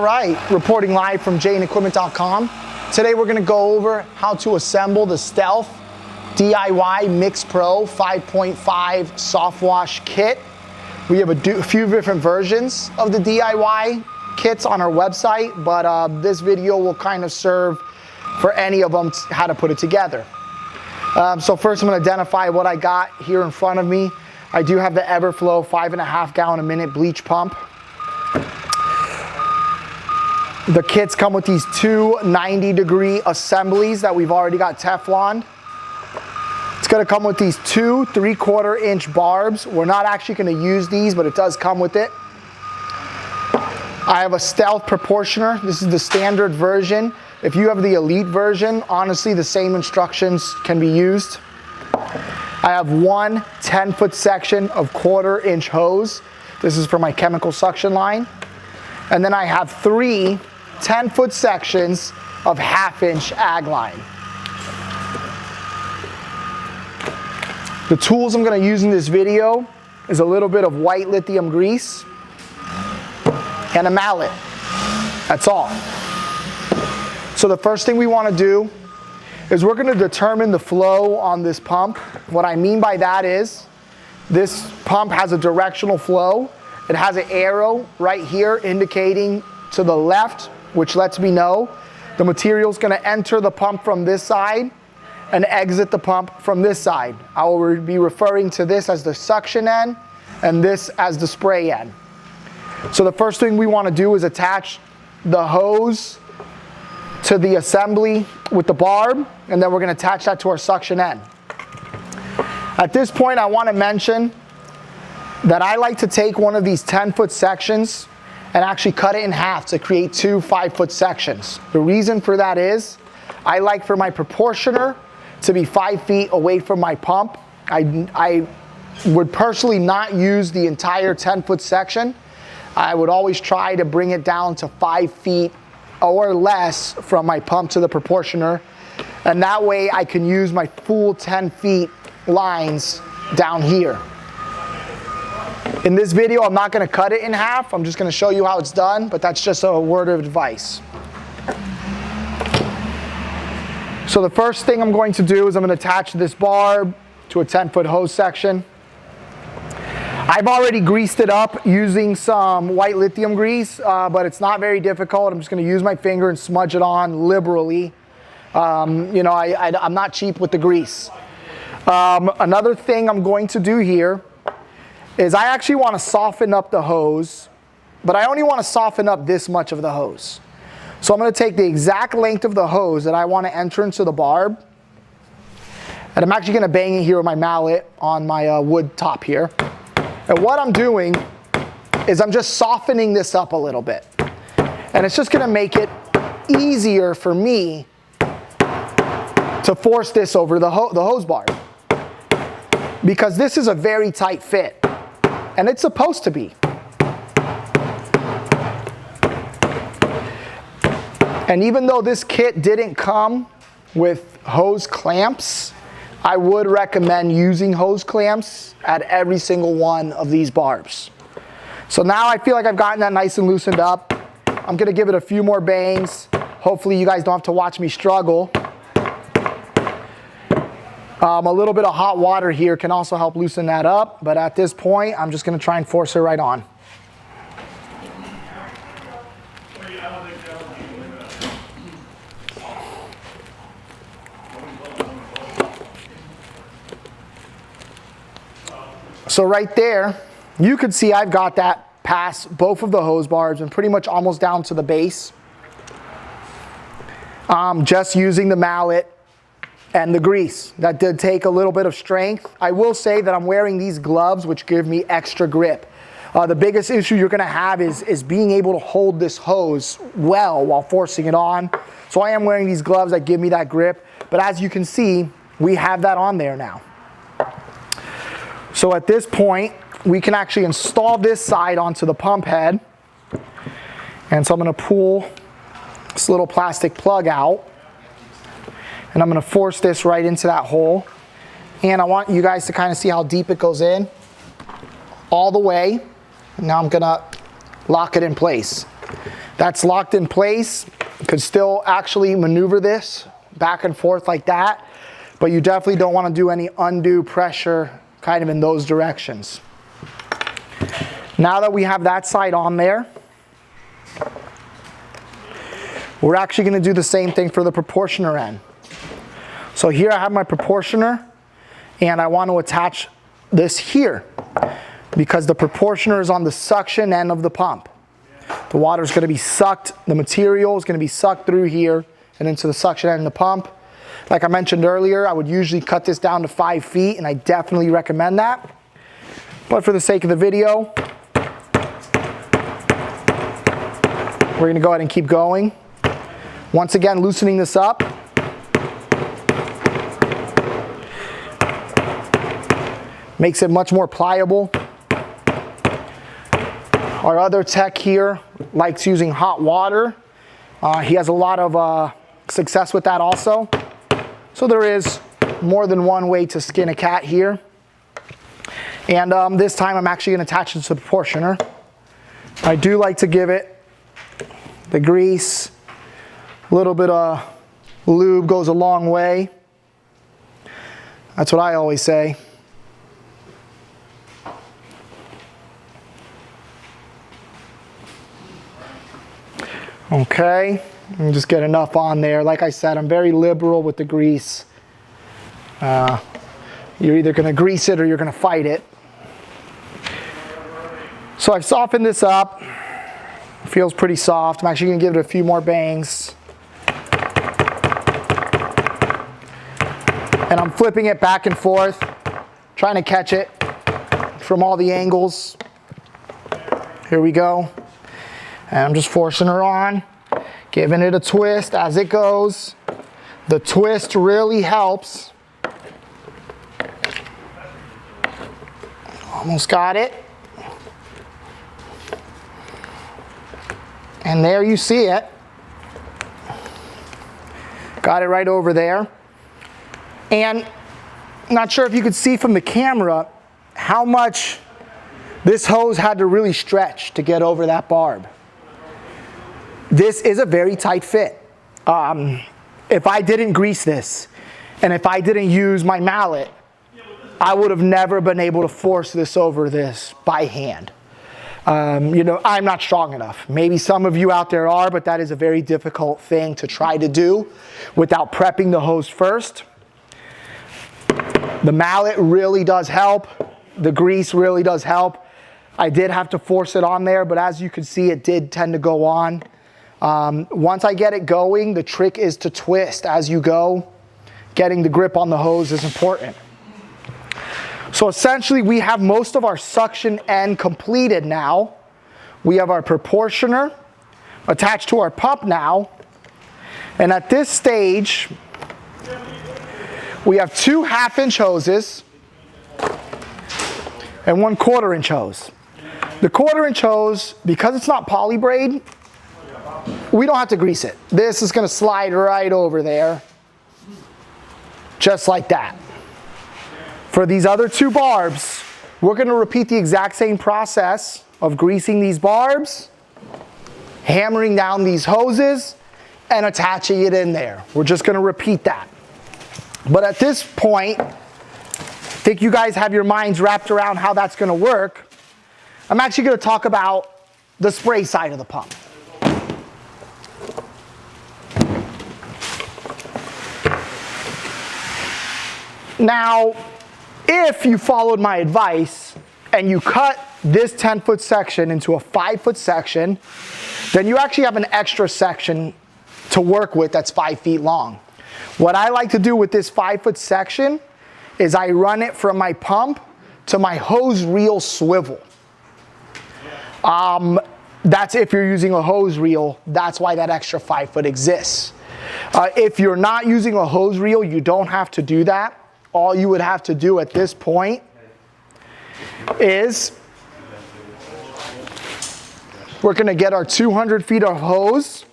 All right, reporting live from JNEquipment.com. Today we're gonna go over how to assemble the Stealth DIY MIXPRO 5.5 soft wash kit. We have a few different versions of the DIY kits on our website, but this video will kind of serve for any of them, how to put it together. So first I'm gonna identify what I got here in front of me. I do have the Everflow 5.5 gallon a minute bleach pump. The kits come with these two 90-degree assemblies that we've already got Tefloned. It's gonna come with these two 3/4 inch barbs. We're not actually gonna use these, but it does come with it. I have a Stealth proportioner. This is the standard version. If you have the Elite version, honestly, the same instructions can be used. I have one 10-foot section of 1/4 inch hose. This is for my chemical suction line. And then I have three 10-foot sections of 1/2 inch ag line. The tools I'm going to use in this video is a little bit of white lithium grease and a mallet. That's all. So the first thing we want to do is we're going to determine the flow on this pump. What I mean by that is this pump has a directional flow. It has an arrow right here indicating to the left, which lets me know the material is going to enter the pump from this side and exit the pump from this side. I will be referring to this as the suction end and this as the spray end. So the first thing we want to do is attach the hose to the assembly with the barb, and then we're going to attach that to our suction end. At this point, I want to mention that I like to take one of these 10-foot sections and actually cut it in half to create two 5-foot sections. The reason for that is I like for my proportioner to be 5 feet away from my pump. I would personally not use the entire 10-foot section. I would always try to bring it down to 5 feet or less from my pump to the proportioner, and that way I can use my full 10 feet lines down here. In this video, I'm not going to cut it in half. I'm just going to show you how it's done, but that's just a word of advice. So the first thing I'm going to do is I'm going to attach this barb to a 10-foot hose section. I've already greased it up using some white lithium grease, but it's not very difficult. I'm just going to use my finger and smudge it on liberally. You know, I'm not cheap with the grease. Another thing I'm going to do here is I actually want to soften up the hose, but I only want to soften up this much of the hose. So I'm going to take the exact length of the hose that I want to enter into the barb, and I'm actually going to bang it here with my mallet on my wood top here. And what I'm doing is I'm just softening this up a little bit. And it's just going to make it easier for me to force this over the hose barb, because this is a very tight fit, and it's supposed to be. And even though this kit didn't come with hose clamps, I would recommend using hose clamps at every single one of these barbs. So now I feel like I've gotten that nice and loosened up. I'm going to give it a few more bangs. Hopefully you guys don't have to watch me struggle. A little bit of hot water here can also help loosen that up, but at this point I'm just going to try and force it right on. So right there, you can see I've got that past both of the hose barbs and pretty much almost down to the base. Just using the mallet and the grease. That did take a little bit of strength. I will say that I'm wearing these gloves, which give me extra grip. The biggest issue you're gonna have is being able to hold this hose well while forcing it on. So I am wearing these gloves that give me that grip. But as you can see, we have that on there now. So at this point, we can actually install this side onto the pump head. And so I'm going to pull this little plastic plug out, and I'm going to force this right into that hole. And I want you guys to kind of see how deep it goes in, all the way. And now I'm going to lock it in place. that's locked in place. You could still actually maneuver this back and forth like that, but you definitely don't want to do any undue pressure kind of in those directions. Now that we have that side on there, we're actually going to do the same thing for the proportioner end. So here I have my proportioner, and I want to attach this here because the proportioner is on the suction end of the pump. The water is going to be sucked, the material is going to be sucked through here and into the suction end of the pump. Like I mentioned earlier, I would usually cut this down to 5 feet, and I definitely recommend that. But for the sake of the video, we're going to go ahead and keep going. Once again, loosening this up. Makes it much more pliable. Our other tech here likes using hot water. He has a lot of success with that also. So there is more than one way to skin a cat here. And this time I'm actually going to attach it to the proportioner. I do like to give it the grease. A little bit of lube goes a long way. That's what I always say. Okay, and just get enough on there. Like I said, I'm very liberal with the grease. You're either going to grease it or you're going to fight it. So I've softened this up. It feels pretty soft. I'm actually going to give it a few more bangs. And I'm flipping it back and forth, trying to catch it from all the angles. Here we go. And I'm just forcing her on, giving it a twist as it goes. The twist really helps. Almost got it. And there you see it. Got it right over there. And I'm not sure if you could see from the camera how much this hose had to really stretch to get over that barb. This is a very tight fit. If I didn't grease this, and if I didn't use my mallet, I would have never been able to force this over this by hand. You know, I'm not strong enough. Maybe some of you out there are, but that is a very difficult thing to try to do without prepping the hose first. The mallet really does help. The grease really does help. I did have to force it on there, but as you can see, it did tend to go on. Once I get it going, the trick is to twist as you go. Getting the grip on the hose is important. So essentially, we have most of our suction end completed now. We have our proportioner attached to our pump now. And at this stage, we have 2 1/2-inch hoses and 1 1/4-inch hose. The 1/4-inch hose, because it's not poly braid, we don't have to grease it. This is going to slide right over there, just like that. For these other 2 barbs, we're going to repeat the exact same process of greasing these barbs, hammering down these hoses, and attaching it in there. We're just going to repeat that. But at this point, I think you guys have your minds wrapped around how that's going to work. I'm actually going to talk about the spray side of the pump. Now, if you followed my advice and you cut this 10-foot section into a 5-foot section, then you actually have an extra section to work with that's 5 feet long. What I like to do with this 5-foot section is I run it from my pump to my hose reel swivel. That's if you're using a hose reel, that's why that extra 5 foot exists. If you're not using a hose reel, you don't have to do that. All you would have to do at this point is we're going to get our 200 feet of hose.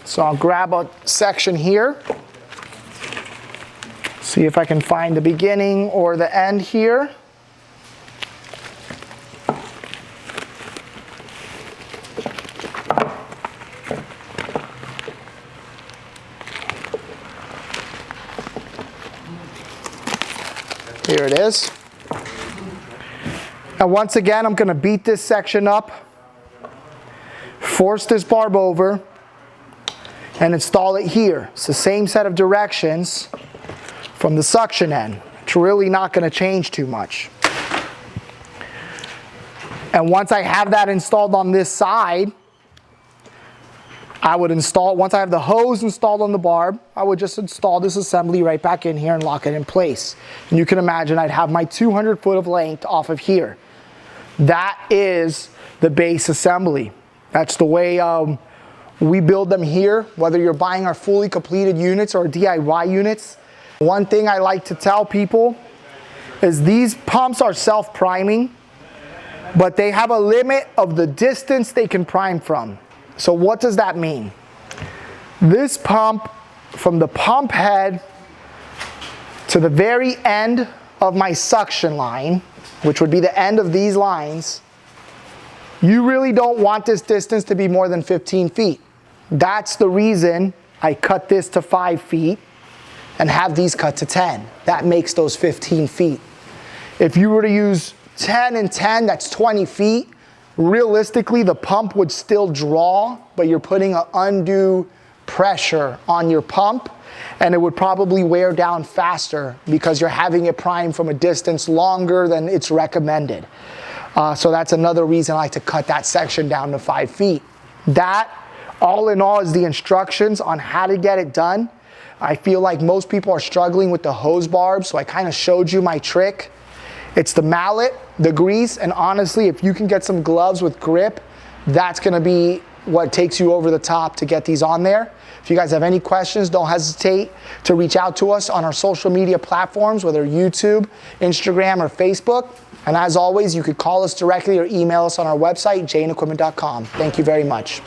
So I'll grab a section here. See if I can find the beginning or the end here. Here it is. And once again, I'm gonna beat this section up, force this barb over, and install it here. It's the same set of directions from the suction end. It's really not gonna change too much. And once I have that installed on this side, I would install, once I have the hose installed on the barb, I would just install this assembly right back in here and lock it in place. And you can imagine I'd have my 200 foot of length off of here. That is the base assembly. That's the way we build them here, whether you're buying our fully completed units or DIY units. One thing I like to tell people is these pumps are self-priming, but they have a limit of the distance they can prime from. So what does that mean? This pump, from the pump head to the very end of my suction line, which would be the end of these lines, you really don't want this distance to be more than 15 feet. That's the reason I cut this to 5 feet and have these cut to 10. That makes those 15 feet. If you were to use 10 and 10, that's 20 feet. Realistically, the pump would still draw, but you're putting an undue pressure on your pump, and it would probably wear down faster because you're having it prime from a distance longer than it's recommended. So that's another reason I like to cut that section down to 5 feet. That, all in all, is the instructions on how to get it done. I feel like most people are struggling with the hose barb, so I kind of showed you my trick. It's the mallet, the grease, and honestly, if you can get some gloves with grip, that's gonna be what takes you over the top to get these on there. If you guys have any questions, don't hesitate to reach out to us on our social media platforms, whether YouTube, Instagram, or Facebook. And as always, you could call us directly or email us on our website, jnequipment.com. Thank you very much.